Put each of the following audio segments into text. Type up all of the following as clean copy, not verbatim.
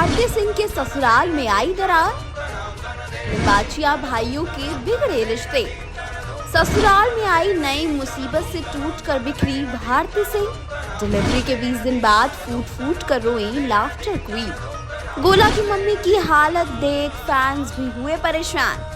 भारती सिंह के ससुराल में आई दरार, बाचिया भाइयों के बिगड़े रिश्ते। ससुराल में आई नई मुसीबत से टूटकर बिखरी भारती सिंह। डिलीवरी के 20 दिन बाद फूट फूट कर रोई लाफ्टर क्वीन। गोला की मम्मी की हालत देख फैंस भी हुए परेशान।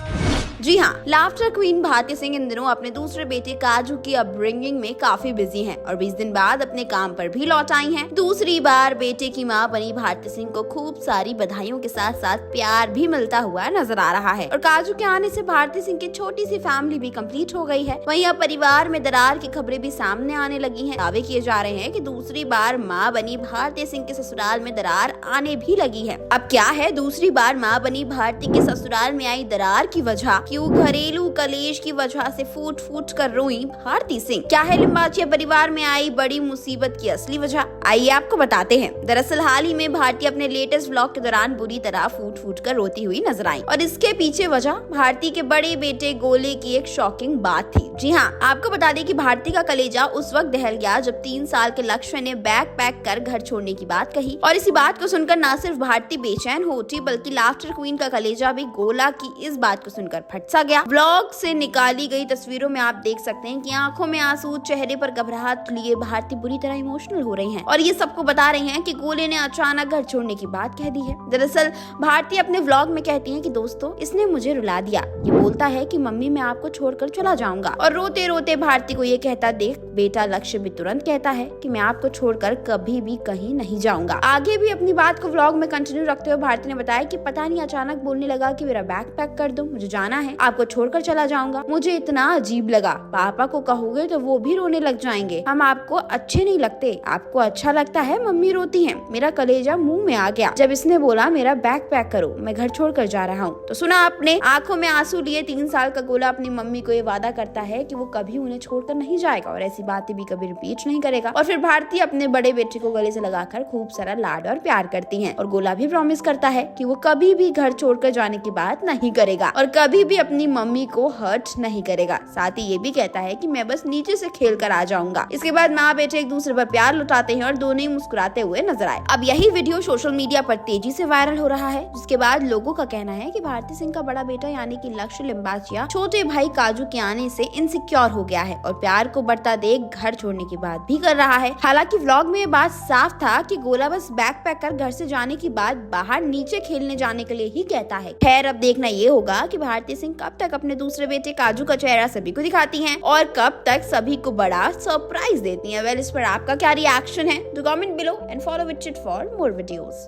जी हाँ, लाफ्टर क्वीन भारती सिंह इन दिनों अपने दूसरे बेटे काजू की अपब्रिंगिंग में काफी बिजी हैं और 20 दिन बाद अपने काम पर भी लौट आई हैं। दूसरी बार बेटे की मां बनी भारती सिंह को खूब सारी बधाइयों के साथ साथ प्यार भी मिलता हुआ नजर आ रहा है और काजू के आने से भारती सिंह की छोटी सी फैमिली भी कंप्लीट हो गई है। वहीं अब परिवार में दरार की खबरें भी सामने आने लगी हैं। दावे किए जा रहे हैं कि दूसरी बार मां बनी भारती सिंह के ससुराल में दरार आने भी लगी है। अब क्या है दूसरी बार मां बनी भारती के ससुराल में आई दरार की वजह? क्यों घरेलू कलेश की वजह से फूट फूट कर रोई भारती सिंह? क्या है लिंबाचिया परिवार में आई बड़ी मुसीबत की असली वजह? आइए आपको बताते हैं। दरअसल हाल ही में भारती अपने लेटेस्ट व्लॉग के दौरान बुरी तरह फूट फूट कर रोती हुई नजर आई और इसके पीछे वजह भारती के बड़े बेटे गोले की एक शॉकिंग बात थी। जी हाँ, आपको बता दें कि भारती का कलेजा उस वक्त दहल गया जब 3 साल के लक्ष्य ने बैग पैक कर घर छोड़ने की बात कही और इसी बात को सुनकर न सिर्फ भारती बेचैन हो उठी बल्कि लाफ्टर क्वीन का कलेजा भी गोला की इस बात को सुनकर फट सा गया। व्लॉग से निकाली गई तस्वीरों में आप देख सकते हैं कि आंखों में आंसू, चेहरे पर घबराहट लिए भारती बुरी तरह इमोशनल हो रही हैं और ये सबको बता रही हैं कि गोले ने अचानक घर छोड़ने की बात कह दी है। दरअसल भारती अपने व्लॉग में कहती हैं कि दोस्तों, इसने मुझे रुला दिया। ये बोलता है कि मम्मी मैं आपको छोड़कर चला जाऊंगा और रोते रोते भारती को ये कहता देख बेटा लक्ष्य भी तुरंत कहता है कि मैं आपको छोड़कर कभी भी कहीं नहीं जाऊंगा। आगे भी अपनी बात को व्लॉग में कंटिन्यू रखते हुए भारती ने बताया कि पता नहीं अचानक बोलने लगा कि मेरा बैग पैक कर दो, मुझे जाना है, आपको छोड़कर चला जाऊंगा। मुझे इतना अजीब लगा, पापा को कहोगे तो वो भी रोने लग जाएंगे। हम आपको अच्छे नहीं लगते, आपको अच्छा लगता है मम्मी रोती हैं। मेरा कलेजा मुंह में आ गया जब इसने बोला मेरा बैग पैक करो, मैं घर छोड़कर जा रहा हूँ। तो सुना आपने, आंखों में आंसू लिए 3 साल का गोला अपनी मम्मी को ये वादा करता है कि वो कभी उन्हें छोड़कर नहीं जाएगा और ऐसी बातें भी कभी रिपीट नहीं करेगा। और फिर भारती अपने बड़े बेटे को गले से लगाकर खूब सारा लाड और प्यार करती है और गोला भी प्रॉमिस करता है कि वो कभी भी घर छोड़कर जाने की बात नहीं करेगा और कभी भी अपनी मम्मी को हर्ट नहीं करेगा। साथ ही ये भी कहता है कि मैं बस नीचे से खेल कर आ जाऊंगा। इसके बाद माँ बेटे एक दूसरे पर प्यार लुटाते हैं और दोनों ही मुस्कुराते हुए नजर आए। अब यही वीडियो सोशल मीडिया पर तेजी से वायरल हो रहा है, जिसके बाद लोगों का कहना है कि भारती सिंह का बड़ा बेटा यानी कि लक्ष्य लिंबाचिया छोटे भाई काजू के आने से इनसिक्योर हो गया है और प्यार को बढ़ता देख घर छोड़ने की बात भी कर रहा है। हालांकि व्लॉग में ये बात साफ था कि गोला बस बैग पैक कर घर से जाने के बाद बाहर नीचे खेलने जाने के लिए ही कहता है। खैर अब देखना ये होगा कि भारती सिंह कब तक अपने दूसरे बेटे काजू का चेहरा सभी को दिखाती हैं और कब तक सभी को बड़ा सरप्राइज देती हैं। वेल, इस पर आपका क्या रिएक्शन है? Do comment below and follow with chit for more videos.